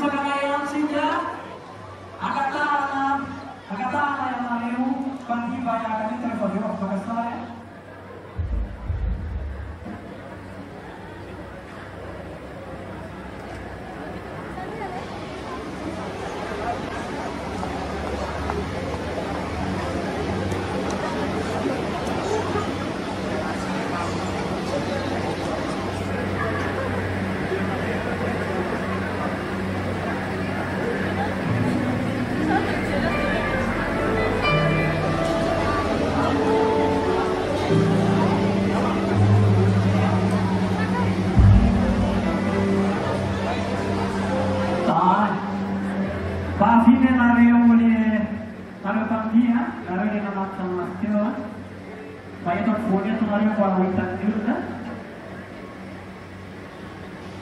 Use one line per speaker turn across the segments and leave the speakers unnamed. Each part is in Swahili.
sa kagayaan siya. Akatana yang mariu pantiba yang akan interview pagkasaya.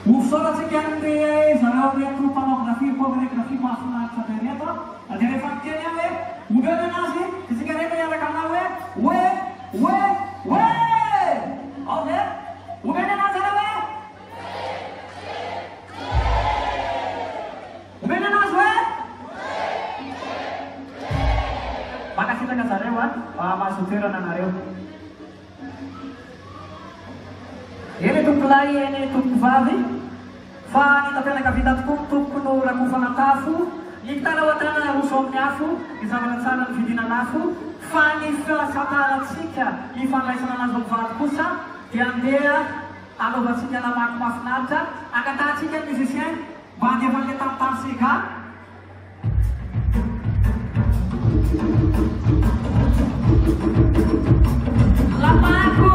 Usara sekian deh, saya lihat pornografi, pornografi masuk nak ternyata ada faktornya weh, udah nasi, sekarang ini ada karena weh, oke, udah nasi weh, udah nasi weh, makasih banyak sarewan, masuk tiran anario. Ini tuh pelai, ini tuh fadi. Fani tapi nak kapitat tuh kuno lagu fana kafu. Kita lawatan rusom nyafu, bisa melaksanakan vidina nafu. Fani fela satalat sika, ifan laisana nazom fat kusa. Yang dia, alo basinya nama mafnata. Akan tak sika musisian, bagi bagi tam sika. Lama aku.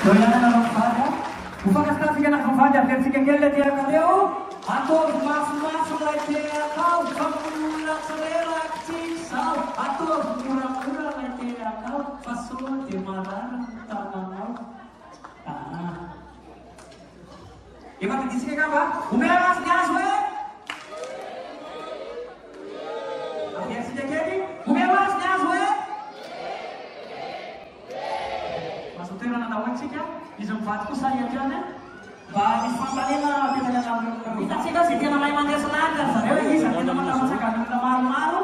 Doyanan na Rompalha. Ufakasikafikan na Rompalha, persikengele dia kadeo. Ator mas lai dia kau, kamulang selera cisau. Ator murah-murah lai dia kau, fasul di marang tanamau. Ibat disini apa? Umeras nyaswe. Apa sih jadi? Umeras nyaswe. Maksudnya orang tahu sih kan? Izumfatku saya jalan. Bagi pampalina kita jangan kita sih kan sih nama lain dia senada. Saya lagi saya teman-teman saya kan kita malu-malu.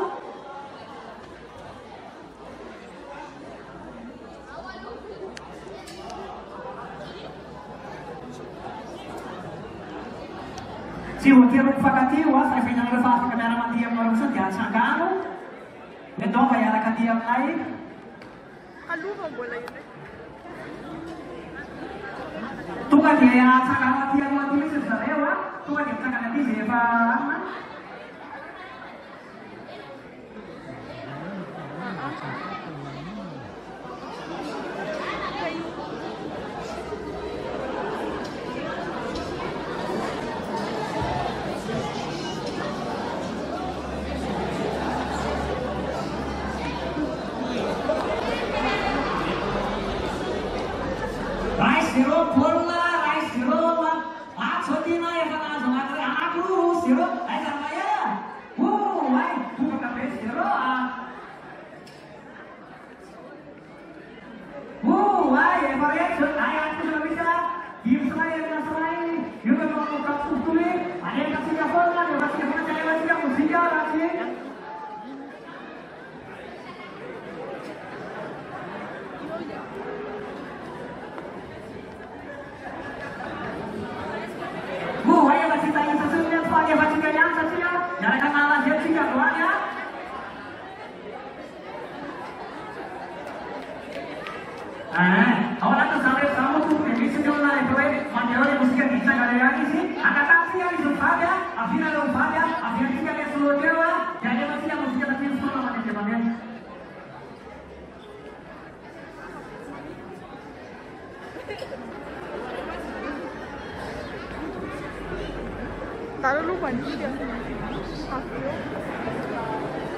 Si wakil fakatiwa, saya pinang lepas ke kameraman dia merusut ya sangkano. Ito kaya nakatiyam lain.
Kaluhan bola yun eh.
Tuhan dia sangat yang mati sesuatu, Tuhan yang sangat mati siapa? Rice zero bola. Ahora tú sabes, estamos tú, que dice yo la de mayor de música que está galera sih, angkat tangan yang disumpah ya, akhirnya lumpah ya, akhirnya kita lihat seluruh dewa, jadi masih yang musik tapi yang semua mana jamannya.
Taruh lupa nih dia.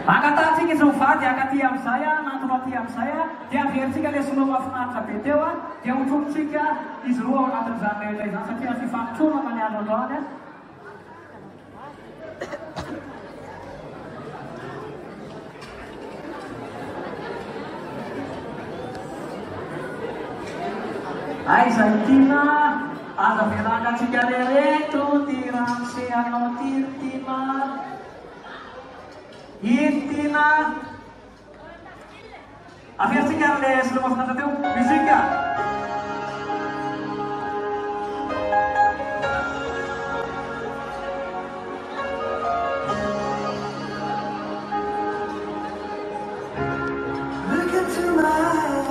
Angkatan sih kisufat ya katiam saya, nanti saya, dia versi kali semua maafkan sampai dewa, dia untuk jika Israel atau zaman itu, saya si faktur namanya ada. Hai Santina, ada pelanggan si galere tu tirang si anotir timar. Intina Akhir singgah le selama satu tu bisingga Look into my eyes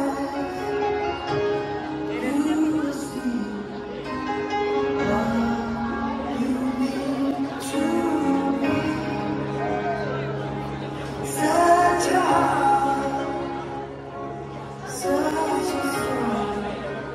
and you will see what you mean to me. Such a heart, such a soul.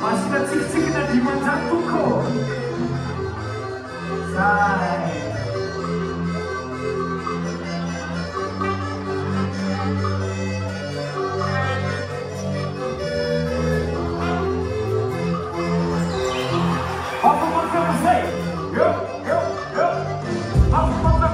Masih cik-cik na di manjatuko. Say. Apa maksud saya? Yo. Apa maksud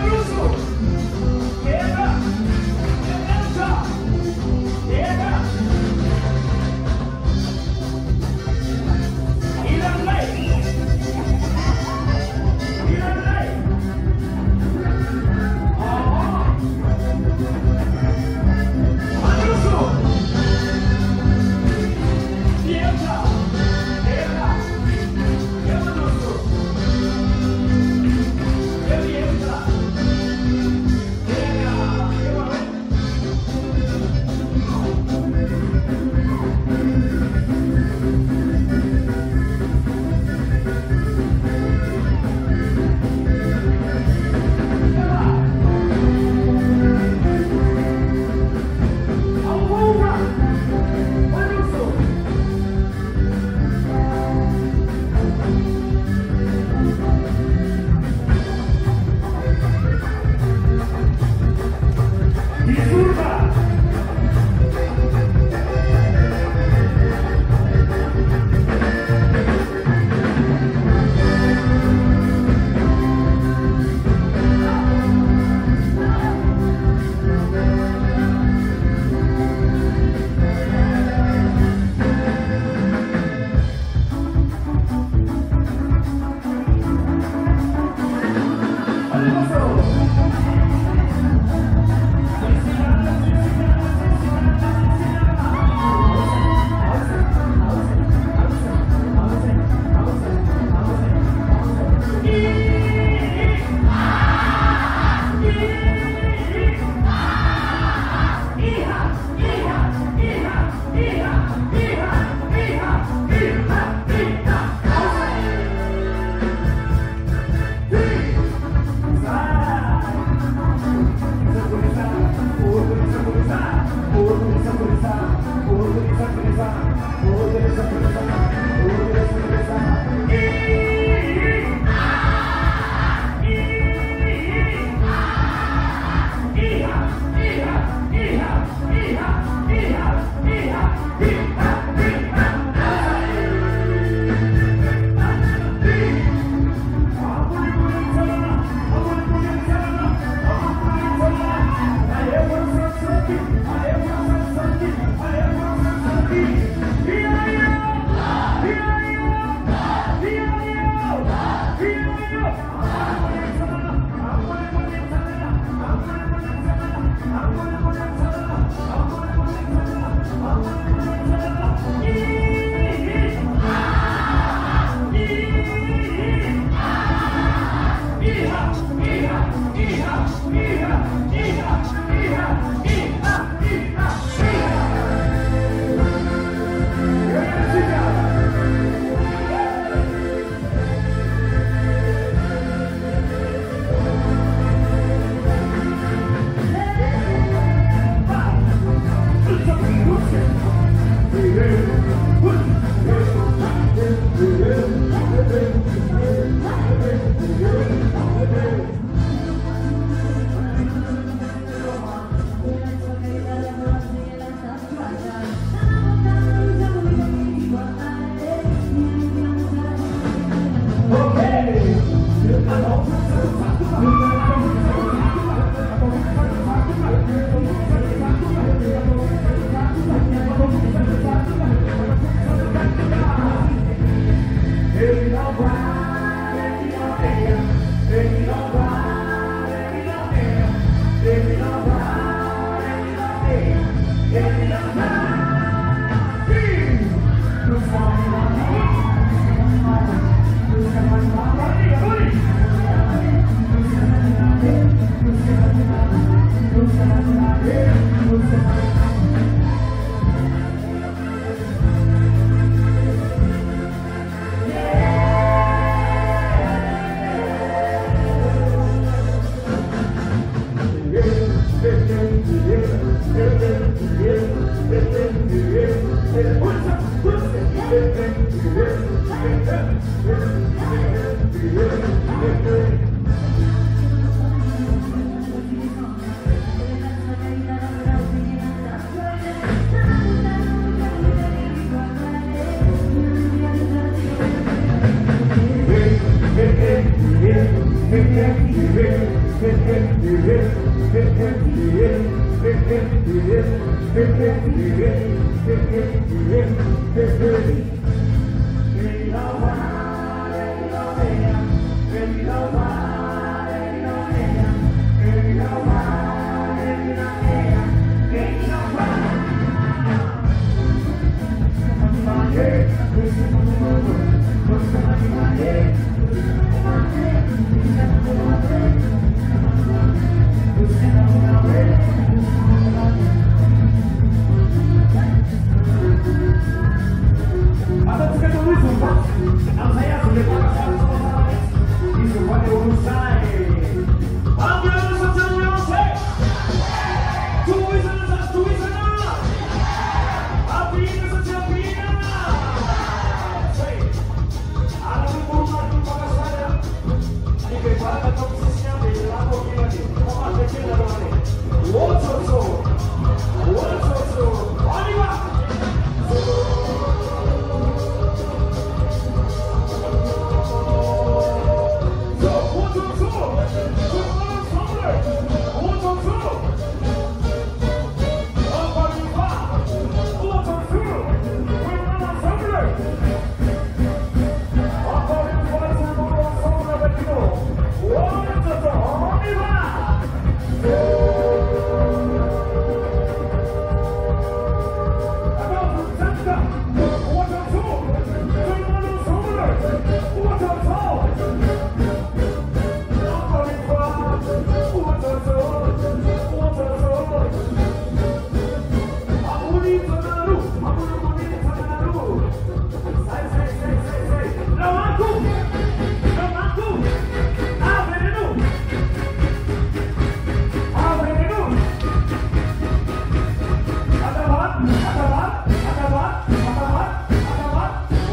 music?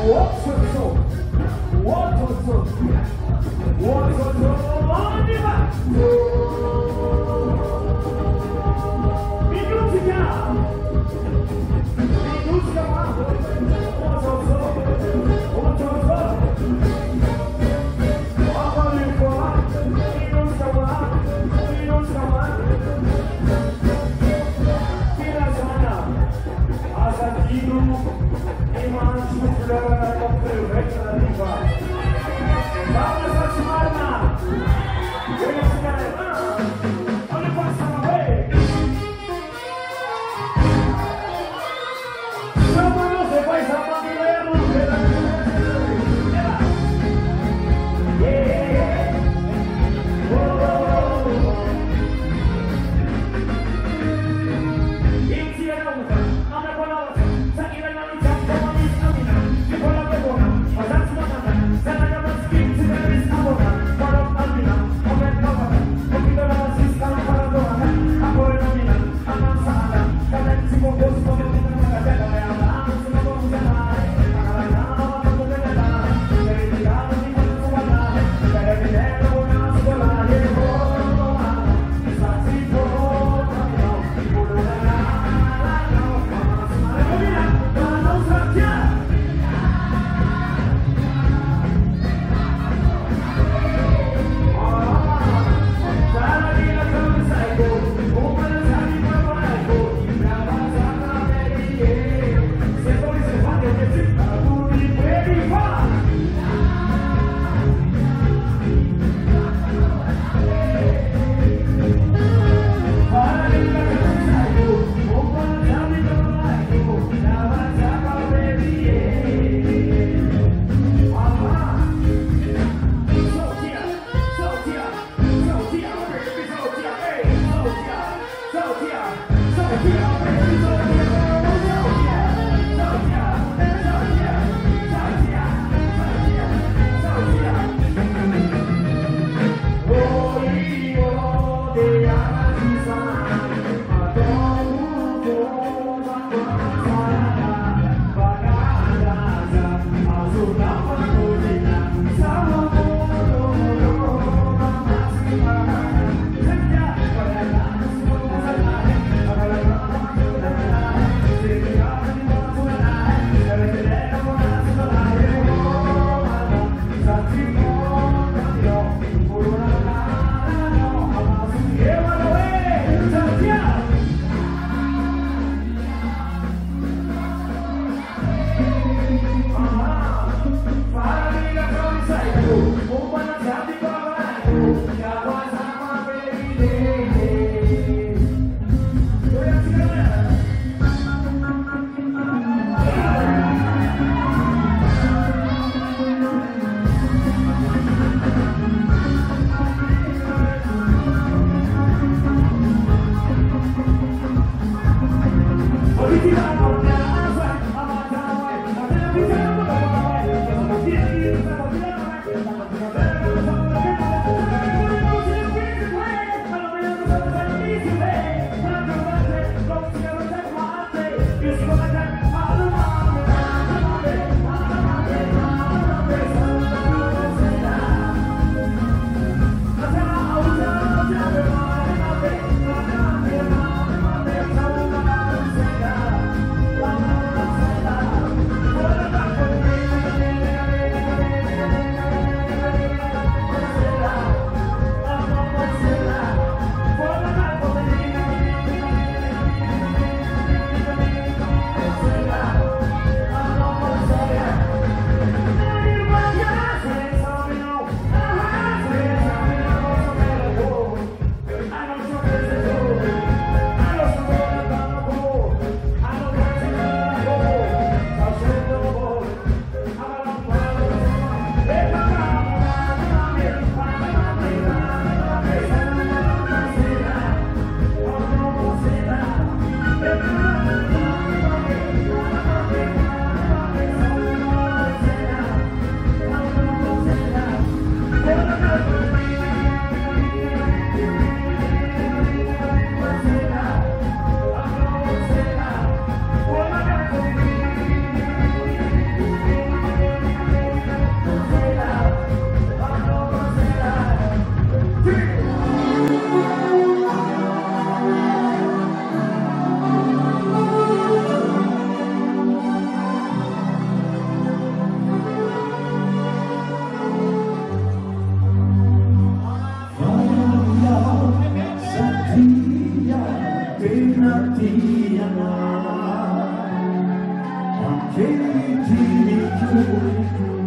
Sana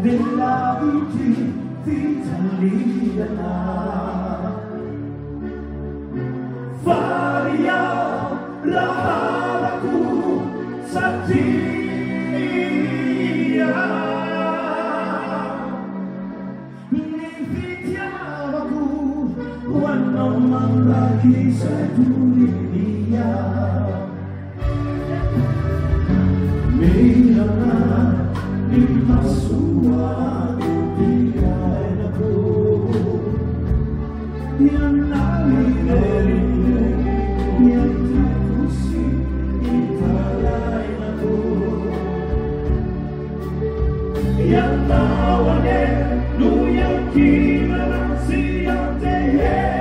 della italiana faria laharaku satria nifitiamaku wanaman lagi sedunia Milana di masuan tiada ku yang nami darimu yang takusi italain aku yang tawane nu yang kina siang tehe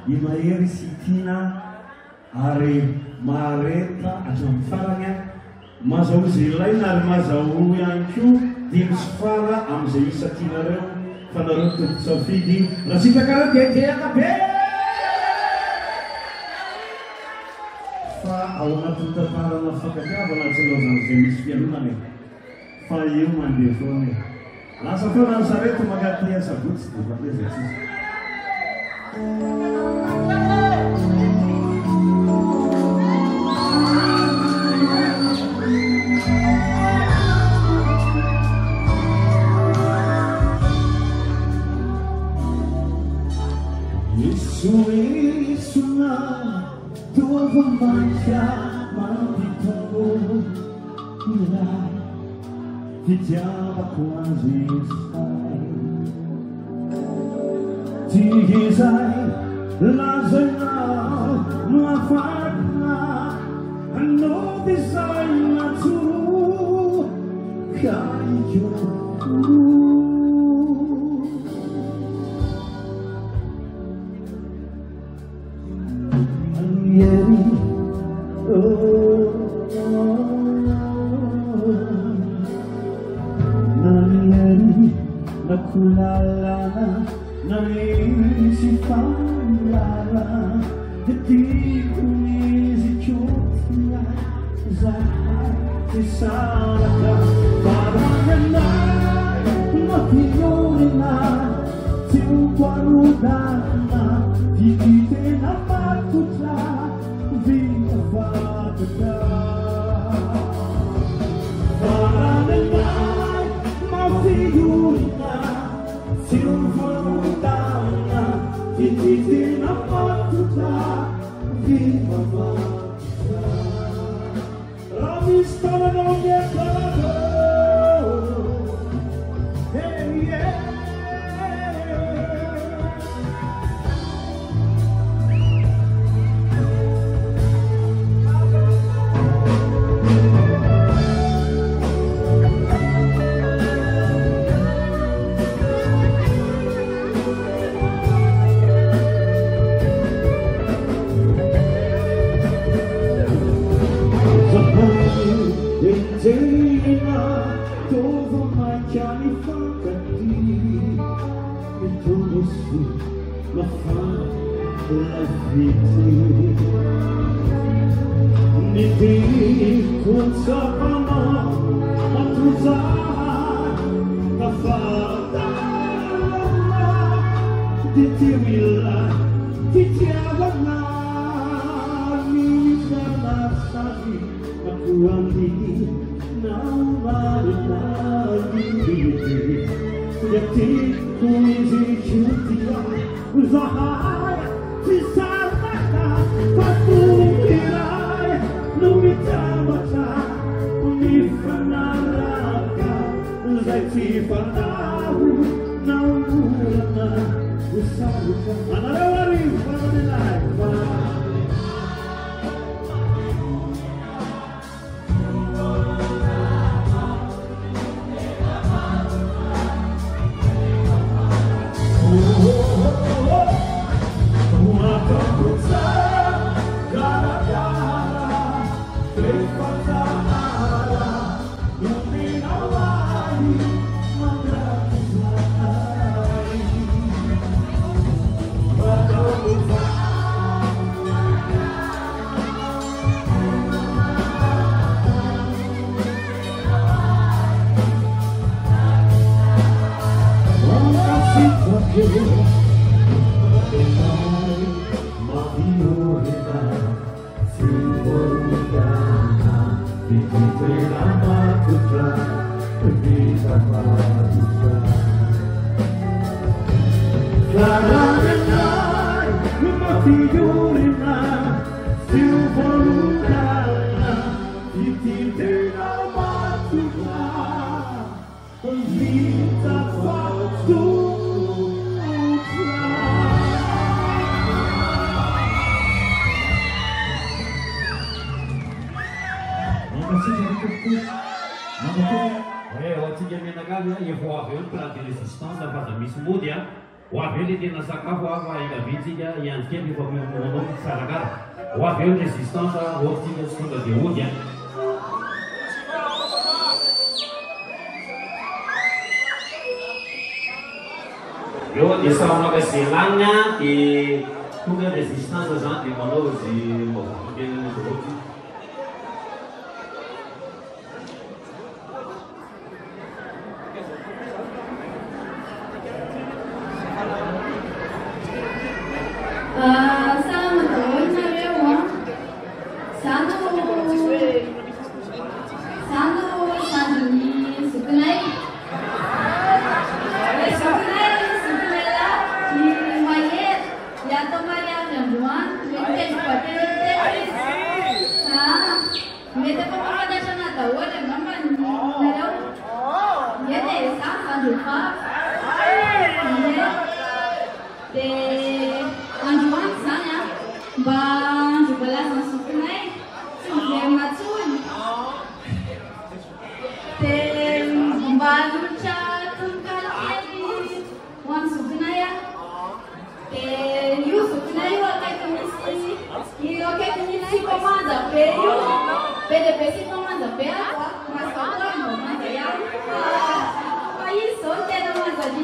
Imairi Sitina Ari Mareta atau faranya mazau zilai nar mazau yang cu dim sfara am zai satina reu fanarut sofidi nasita karat dia kabe fa awna tuta para na fakatya bana selo na zemis pianuna ne fa yuman de fone nasa fona sareto magatia sabut de fazer exercício Isso não, tua vontade mampitanggung Bila Hijab quase sai Tigizai Lazana Mafana No design to Kaiju nakulalana naisipanglara detikunizichutla zahar sisalaka paranganay mapinurina tiuparudana tikitena matutla vinavadada paranganay mapinurina tiuparudana tikitena matutla vinavadada Ramistana no me parado hey yeah Enterina todo macchiani faccati e todo si la fa la vita ne ti consapama ma tu sa la fatta di ti villa ti chiama mi sana sadi aku andi Yeti kuizi chutia Zahaya Pisaraka Patukirai Numitamata Unifanaraka Zaiti Fanahu Naumurana Usaruka Anarawari Fananai Wavele tena sakafo hafa ikavitsika iantikely efa mionao sarakara wavele résistance ohatsika tsy tonga dia ody eo dia samaka zay lanina dia tonga résistance zany dia manao zay mavokely
PDP comanda pela mas falando, mas aí isso, tem uma coisa de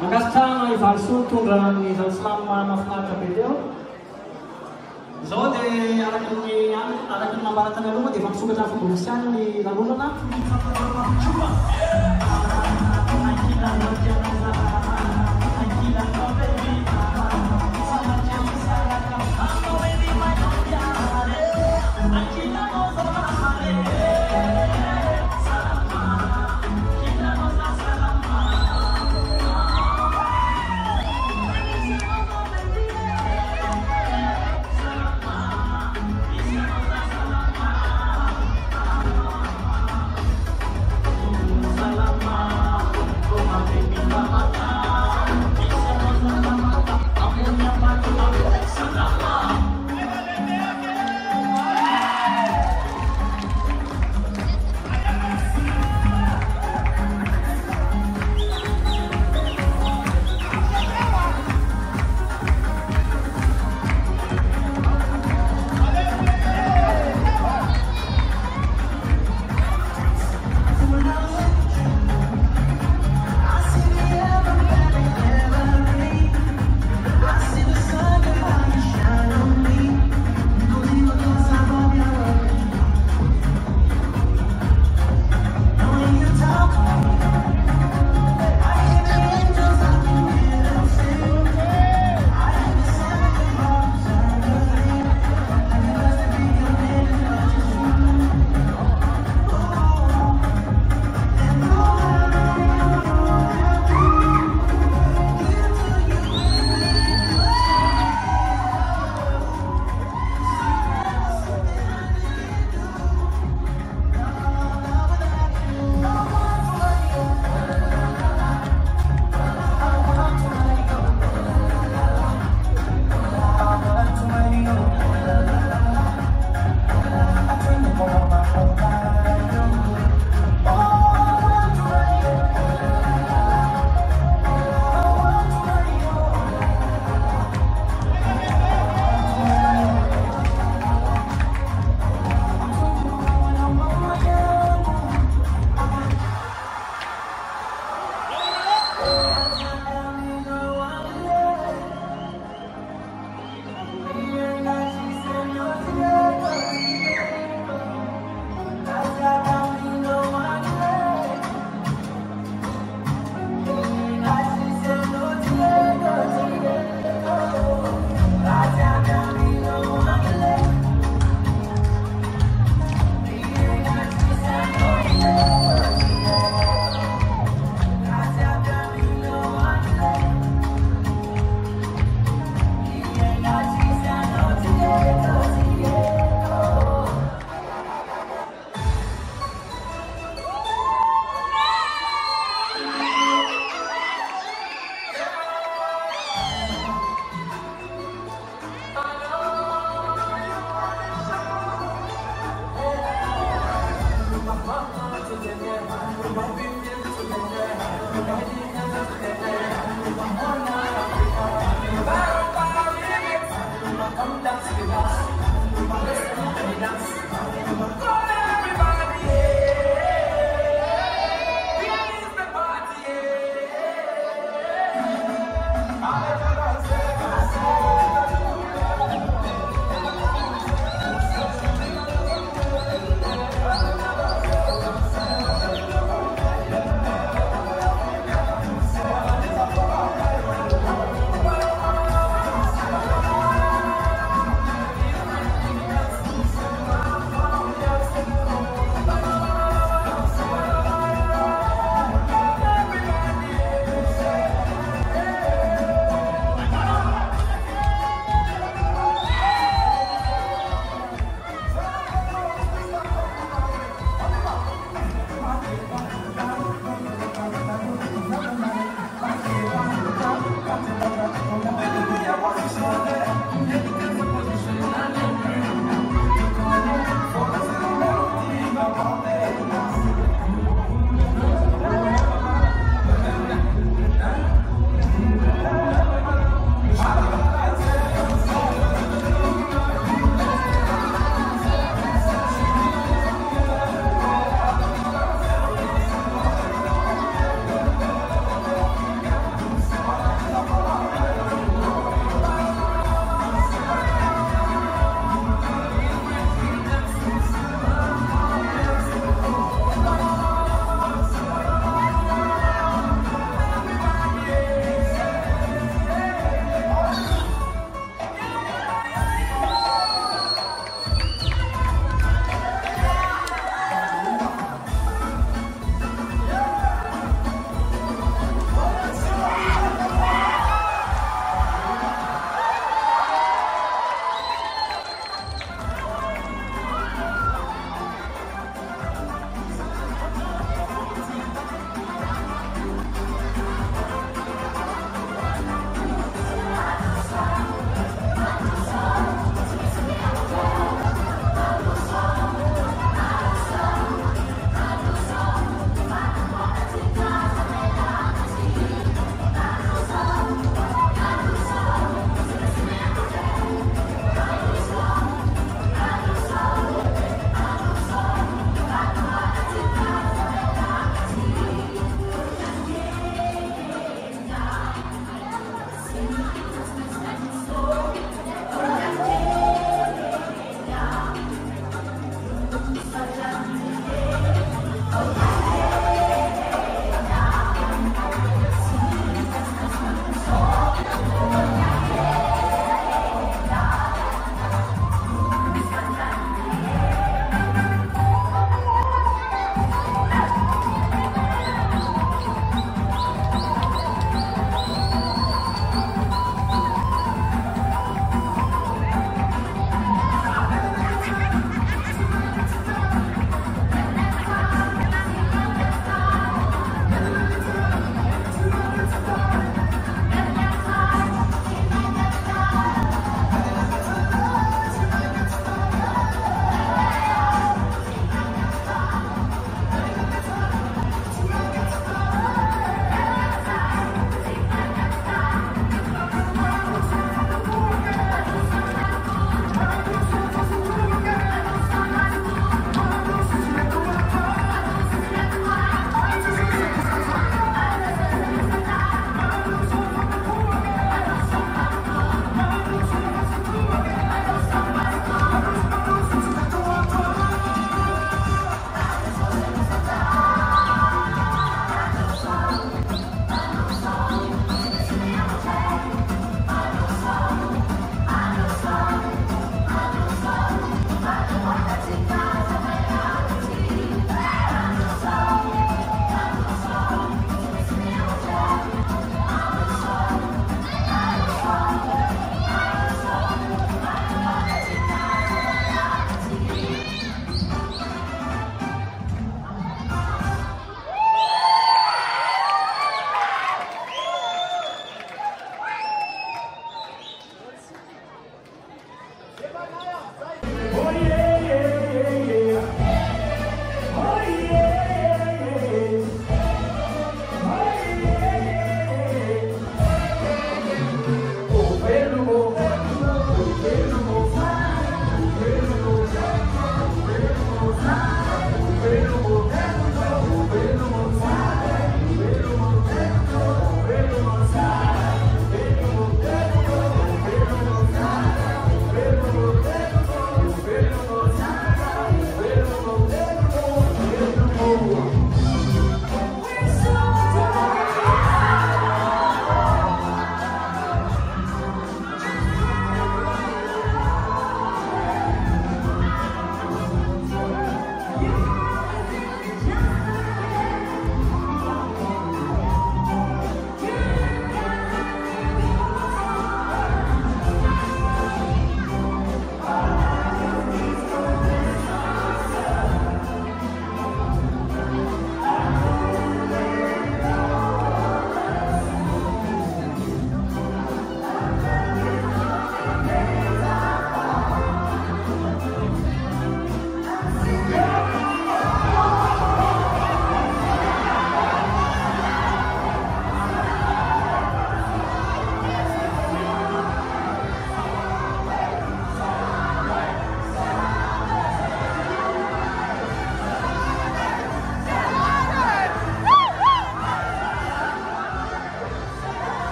Magastrana i valsotondra ny salama mahafinaritra be teo. Izao dia araky ny nambaratany aloha dia efa misokatra ny fomba ofisialy ny lanonana.
Mama.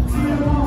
See you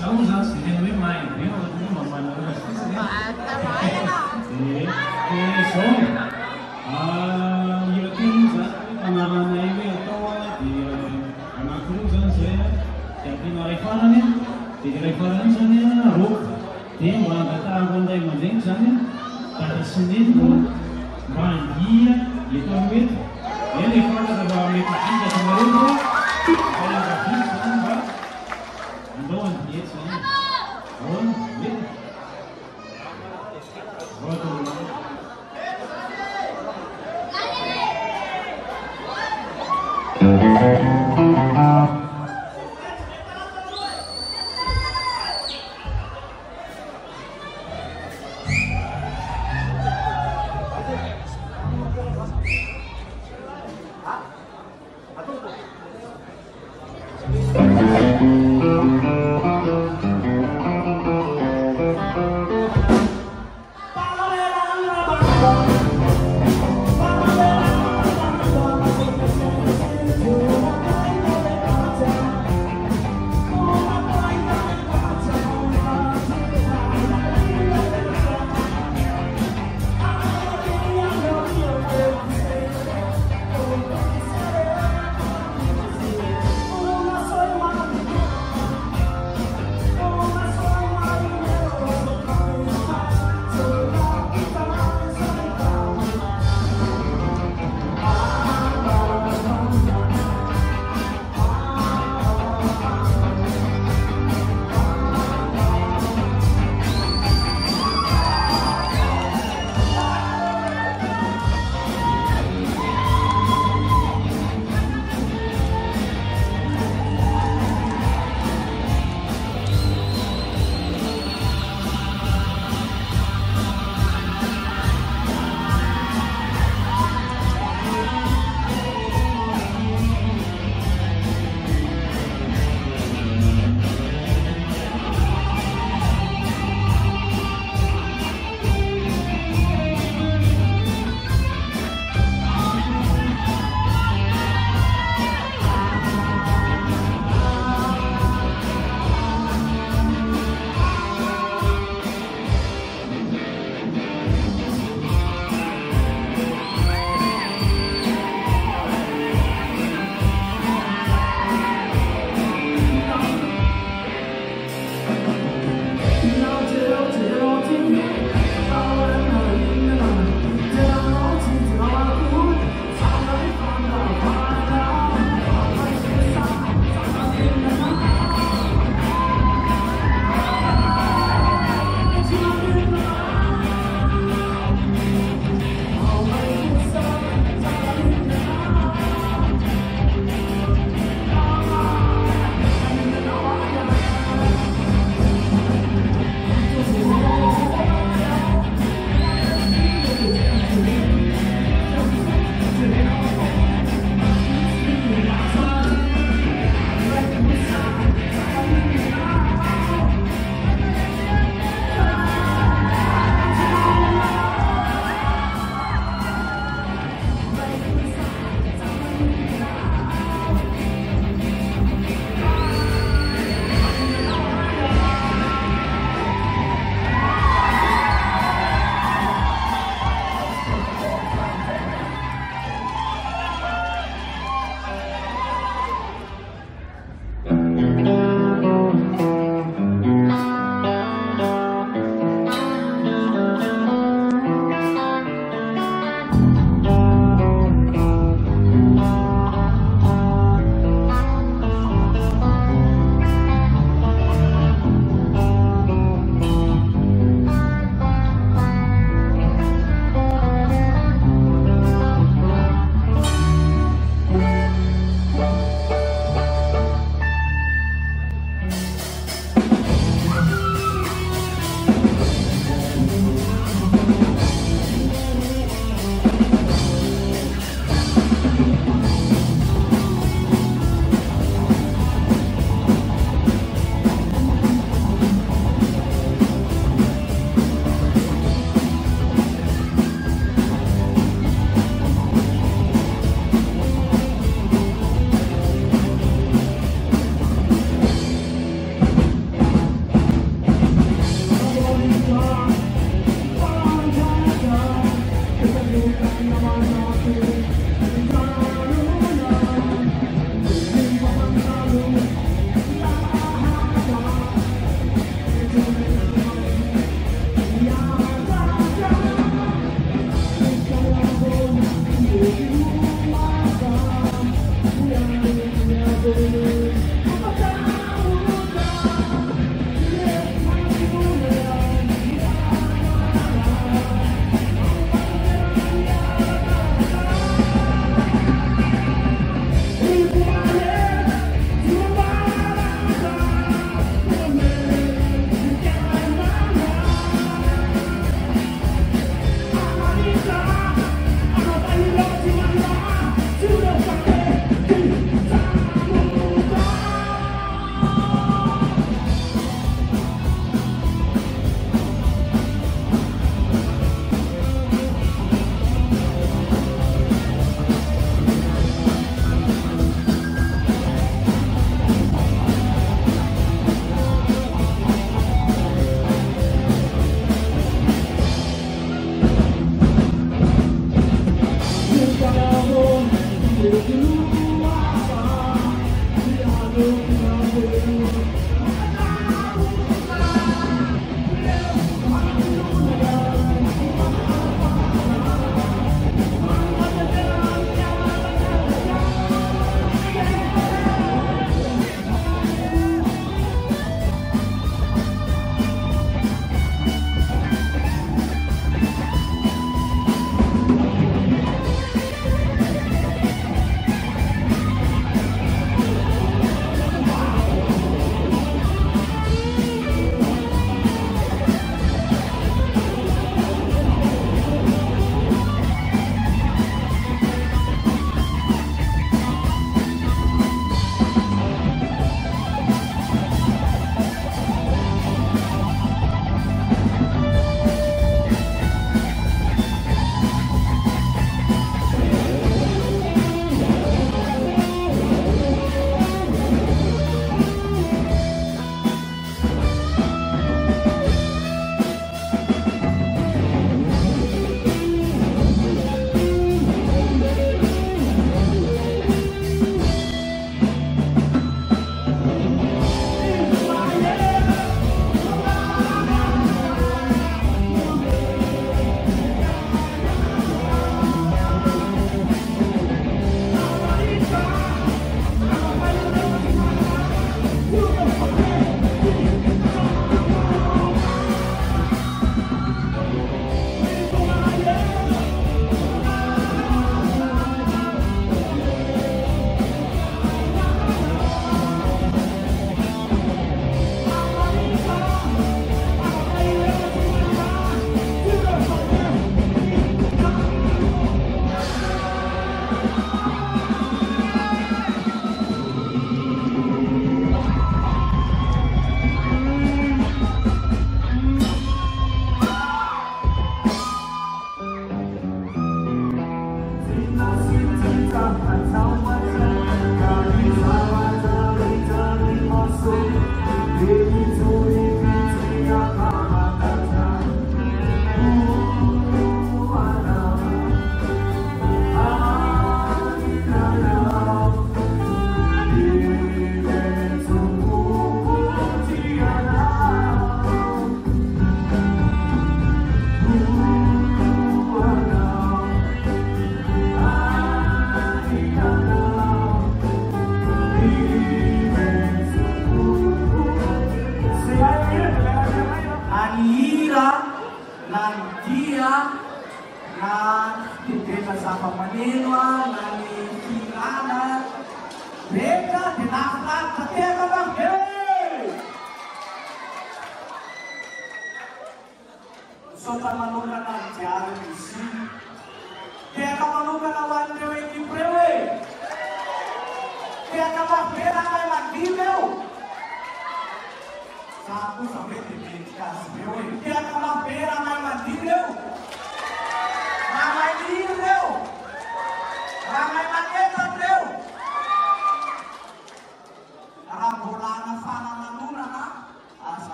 Cháu ra chỉ nên với mày biết là cũng mà nó là cái số nhiều tin ra mà này với tôi thì anak cũng dân sẽ yang di referensi di referensinya ruh dia mengatakan benda yang penting sana pada Senin bahagia itu ambil dia referensi bahwa mereka tidak menerima kalau kafir sana Andon dia sana Andon dia betul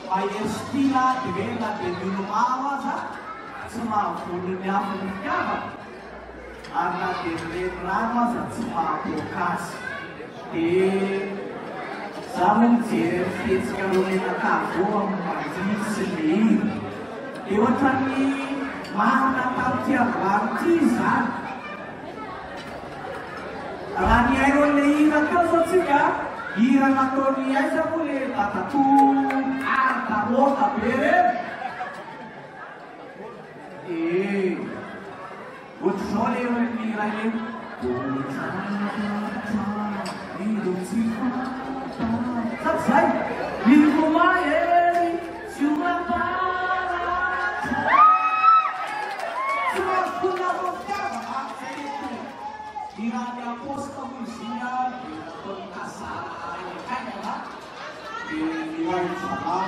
maestila direna dia minum aja semua punya apa anak dia lama semua bekas di zaman cerita kalau kita tahu masih sendiri iwatan ini mana tahu tiap artisan Rani ayon leira kalau saja ira natori aja boleh tatu arta rota bere utsole ni raile hidup siapa selesai di rumah cuma Iranya pos kepolisian di Pengkasan kan di wilayah sana.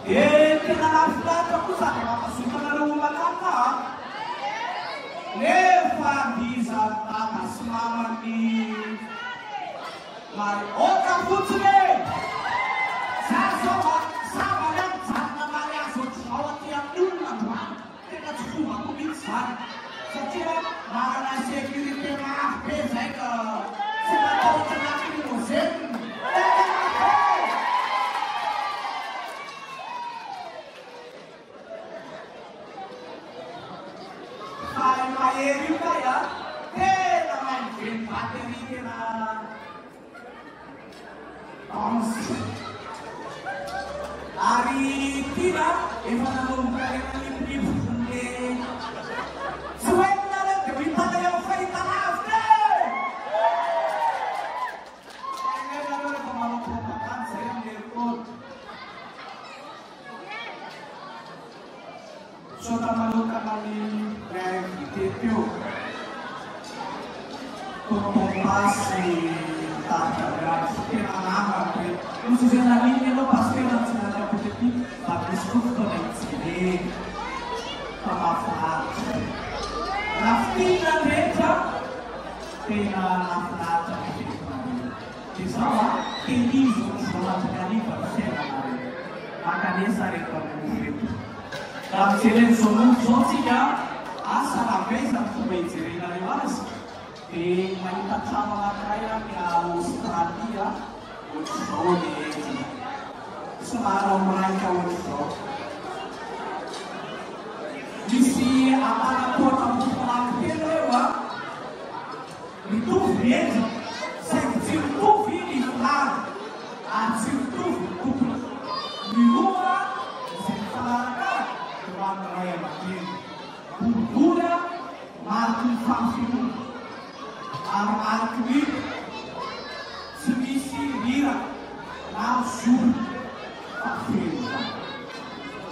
Kita nafla terpusat apa suka rumah kata. Leva bisa tak semangat di mari otak putri. Sama yang sama yang sudah tiap dunia kita cuma bisa. Setiap mana security maaf saya ke sebagai tenaga musim. Saya juga ya, main materi kita. Hari kita, event membuka ini sudah melakukan kami itu kompasi tak tergerak sekian nama khususnya lagi ini lo pasti langsung ada begitu tapi cukup koneksi pemaafan nafti dan beca dengan nafta di sana tinggi semua sekali persen maka dia sering bermurid dalam sini solusinya asal sampai satu mencari dari waras di mainkan sama kaya yang Australia untuk semarang mereka untuk misi amanah kota pulang lewat itu biasa sensitif ini kan sensitif di rumah sekarang tuan raya makin kultura makin family arti semisi dira langsung family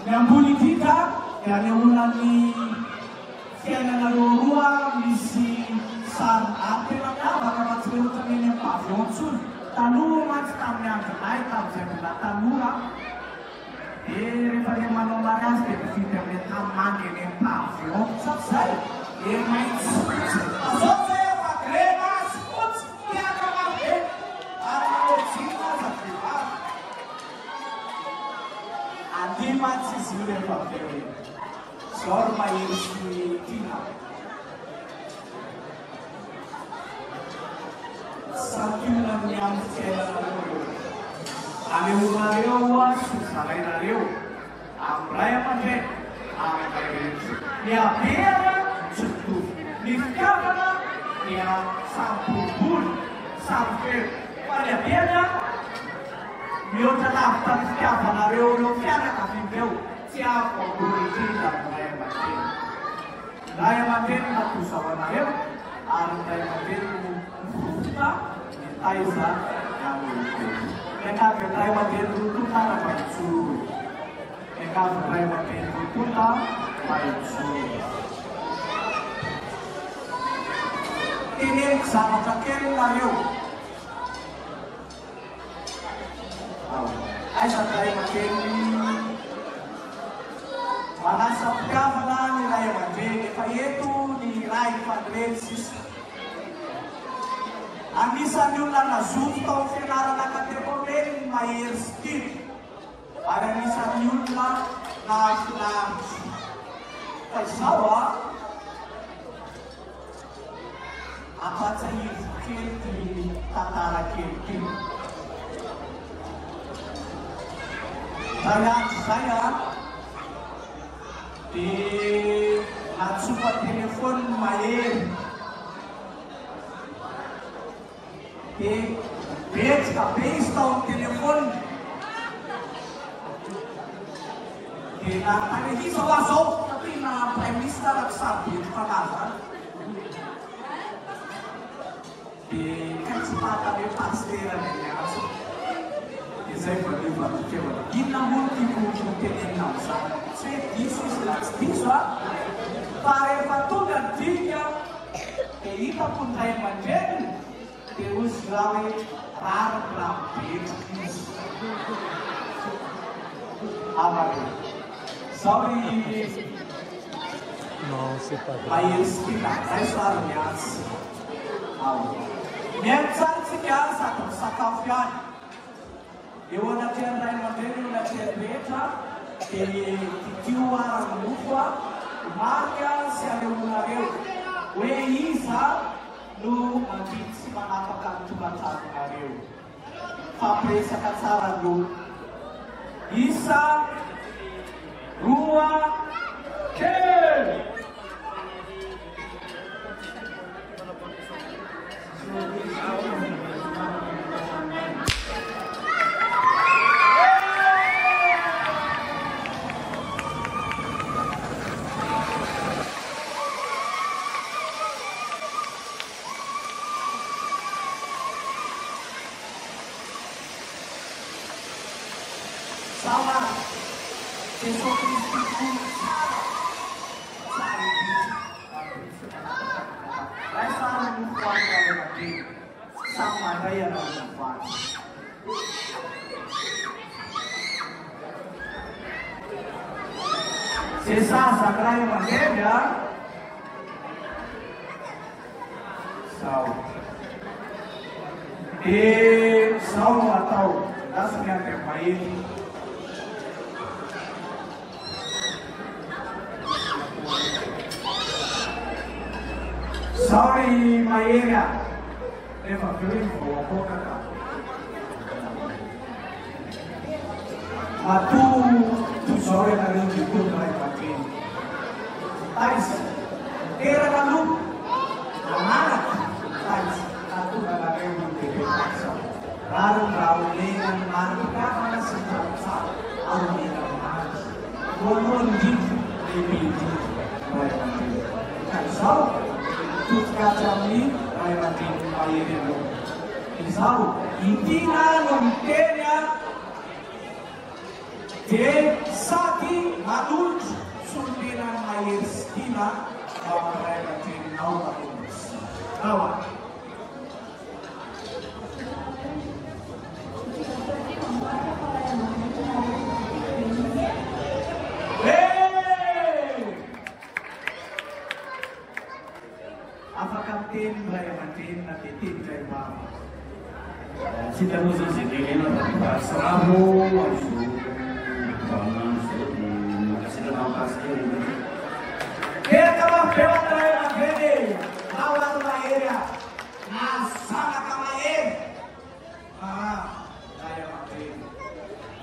yang politika yang ulangi kena ruang misi san apa bakal sebelum ini Pak Johnson talu macam yang naik tak sebelah talura pada mana maras kita bertam mandi ni Pak Johnson saya main saya pakai masuk dia kemarin ada cinta sakit andi masih sudah pakai sorma ini tidak sakinan yang saya ane umario was sarai nario amraya manje amraya ya pera cukup nikahana ya sampun sampai pada pera dia telah siapa nario lo siapa tapi dia siapa boleh tidak daya manje satu sama nario daya manje kita Aiza mereka berkata wajar itu tanah baju mereka berkata wajar itu tanah baju ini sama kakek layu Aiza berkata wajar mana sabda mana nilai wajar itu nilai padresis Amisan yung lang na zoom tong sinara na kategorin mahery styky ary anisan'ny olona nahafinaritra. Fa izao ampatsahivy kely ty tantara kely ty. Raha andro zay dia natsofa telefony mahery dia betsaka be izy tao amin'ny telefony dia natanehiza ho azao satria na prime ministre araky sarobetroka anazy dia kaitsy tatane pasterany azy dia zay valevakekevana inona moa tiako tenenina am'izany tsy hoe diso izy na tsy diso fa rehefa tonga ny dika dia hitako ny ray aman-dreny dia ozy raha hoe rariny raha mibetraka izy amare zao ry mahery stika zay sary miatsy miaino tsara tsika sady misakafo ihany eo anatrany ray aman-dreny eo anatrany rehetra dia titio arany mofo marika sy aleonareo hoe iza no mandidy sy manapaka ny tokantramonareo fampiresaka tsara no isa roa kely. Sama besok istriku rasa lupa kalau lagi sama daya lupa sisa sakrai magenda sau atau dasnya terbaik. Sorry, my area. Never feeling for a poker. Tu sorry na rin yung good life again. Guys, kaya na look. Anak, guys, aku na rin yung pipipaksa. Raro-raro lengan marika na sa bansa. Ang nilamahan. Kung din, ibigin. So, kacami ay mating mahirin mo. Isaw, hindi na lumikenya ke saki madult sultinan mahirs kina ang ay mating naumakulis. Tawa. Apakah Raya Matin natitin kay Mama?
Si Taro sa sige na pasramo aso pangan sila ng pastor.
Kaya kamakbewa Raya Matin awal area nasana kamain Raya Matin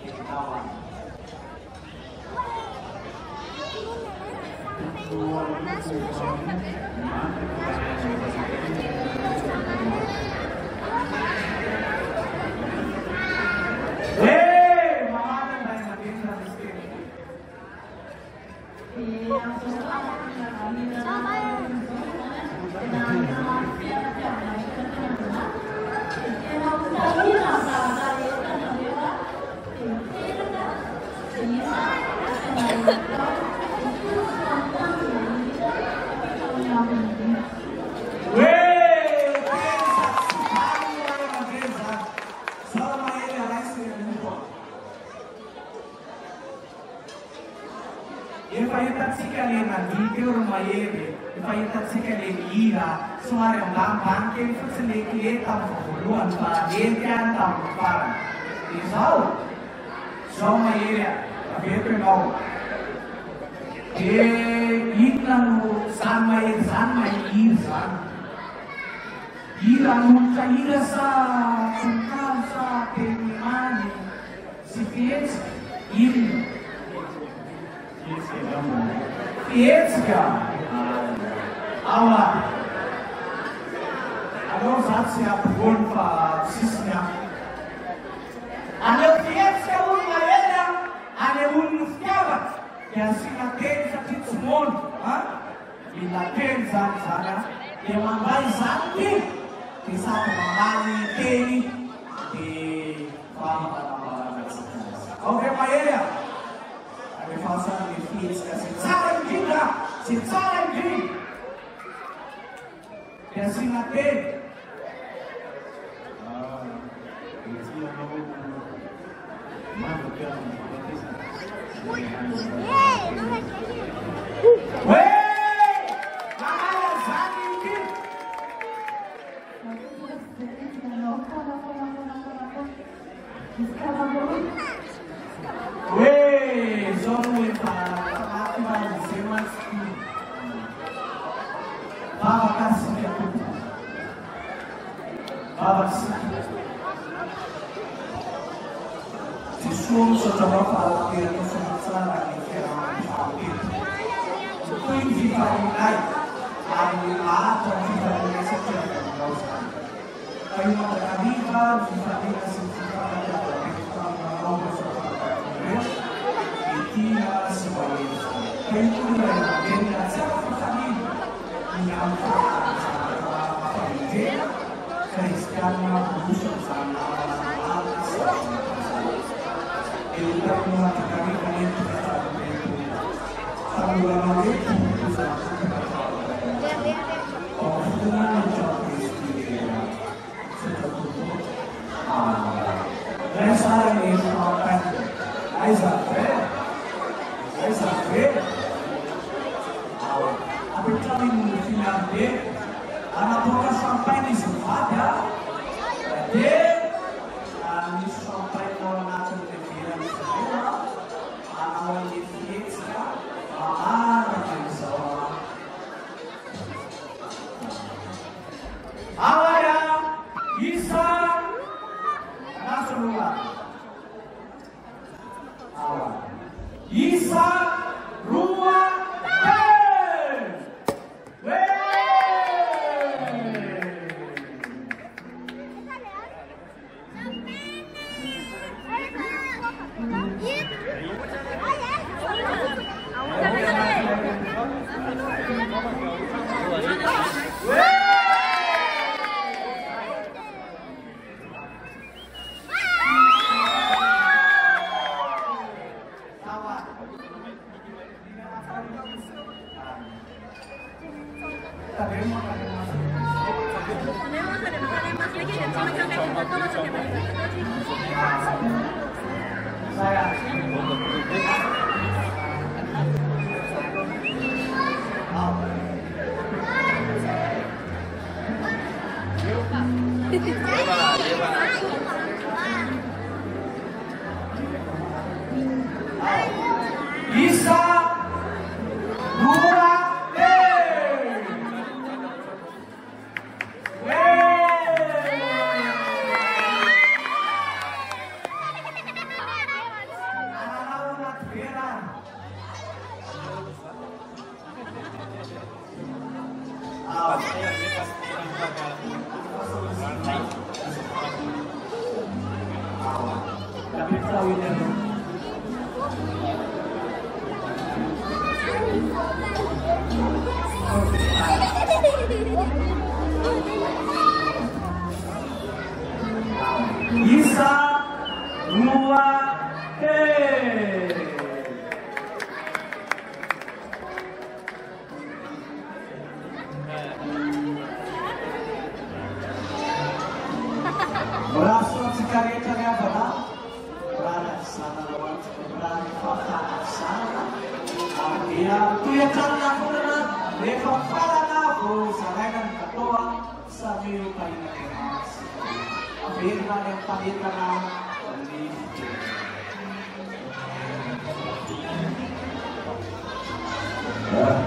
itawan. Izao mahery aveto ianao. Dia inona no zany mahery zany mahiry zany? Hira nolotra hira sa voninkazo sa teny mamy sy fihetsika? Inona? Fihetsika? Awa. Aleo za tsy ampovoany fa sisiny aho. Aleo fihetsika olo mahery ale olona fitiavaka dia asiana teny satria tsy mono. Mila teny zany zany dia mandray zany ty dia sady mamany teny dia fahamanambarana tsika. Okay mahery rehefa samy fihetsika sy tsara indrindra sy tsara indrindra dia asiana teny. Suono sottovotato che non sono stata che era quindi farinai all'altro di essere poi una caviva si fatica senza una roba e tira si va poi tu la generazione famiglia in alto famiglia cristiana produce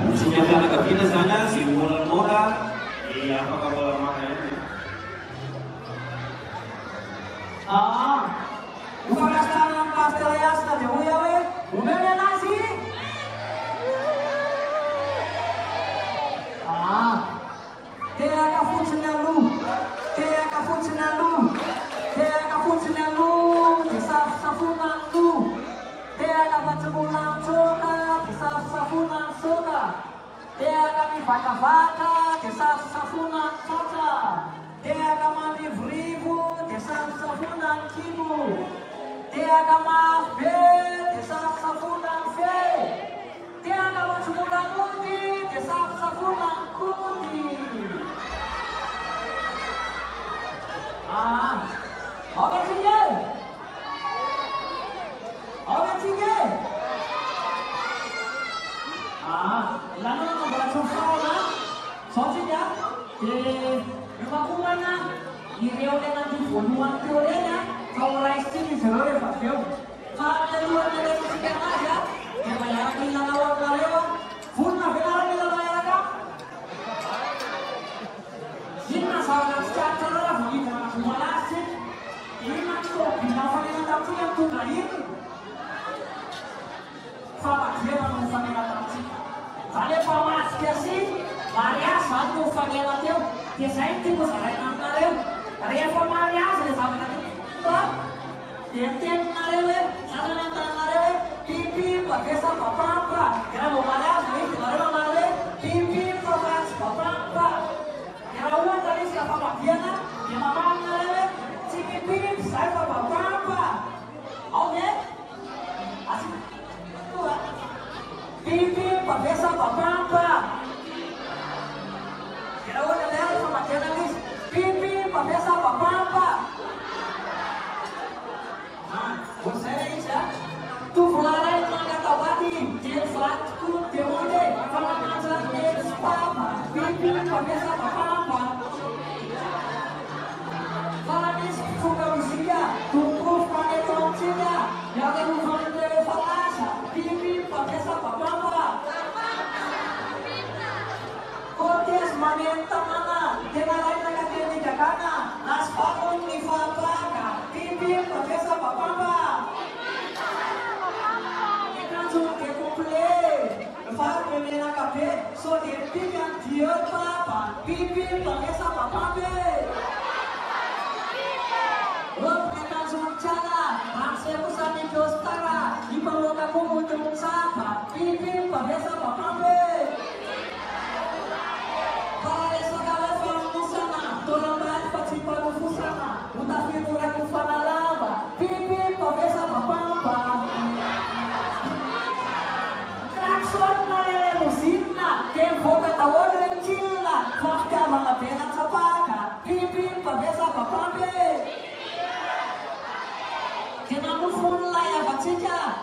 Musuhnya fianakaviana zany a zay moramora afaka malamaka ihany.
Ufangasana amin'ny pasteur Yasina dia hoy aho hoe omeny anazy. Tehaka fotsiny aloha, tehaka fotsiny aloha, tehaka fotsiny aloha dia safosafona ny loha, tehaka vatsimona ny tsoka dia safosafona ny tsoka, tehaka mivakavaka dia safosafona ny tsotra, tehaka manivorivo dia safosafona ny kimo, tehaka mafy be dia safosafona ny fe, tehaka vatsimona ny ody dia safosafona ny kody. Oke tinggi, oke tinggi. Lalu membuat sofa, sofinya di rumah kumanya, di reone nanti volume teorinya, kalau resti di seluruh pasio, kalau ada luar dari sekian aja, yang bayar kita lawar lewat, full nasional kita bayar kan? Jika sahabat secara begitu semua nasib. Ini masuk bintang yang taksi yang tunggain. Sama dia yang fanela taksi. Saya pamas kesi, Maria satu fanela teu, dia saya tipu saya nangareu. Maria Maria sudah sama nanti. Dia nangareu, saya nangareu. Pipi pakai sama papa. Kira mau Maria, ini kemarin Maria. Pipi pakai sama papa. Kira uang tadi siapa dia nak? Dia mama nangareu. Pipip, saya apa-apa. Oke? Asik. Tua. Pipip, pakai apa-apa. Kira udah lihat sama dia nangis. Pipip, pakai apa-apa. Buat saya ya. Tuh pelari mangga tabati. Dia flatku, dia mode. Kalau ngajar dia papa. Pipip, pakai apa-apa. Faladis suka usia, tumpul pakai tongcinya, yang bukan dari falasa, pipi pakai apa? Kotes manienta mana, dengan lain mereka di Jakarta, naspakun di Fabaka, pipi pakai apa? Ikan cuma kekumple, far pemena kafe, so dia pikan dia papa, pipi pakai apa? Saya pesan di Jostara, di bawah kamu untuk sapa, pipi pakai apa kafe? Para esokala famu sana, tolong bantu pasti pamu fusana, utafi murah kufana lava, pipi pakai apa papa? Klakson nalele musimna, tempo ketawa dengan cila, fakta mga pena sapaka, pipi pakai apa kafe? Kenapa full layak baca?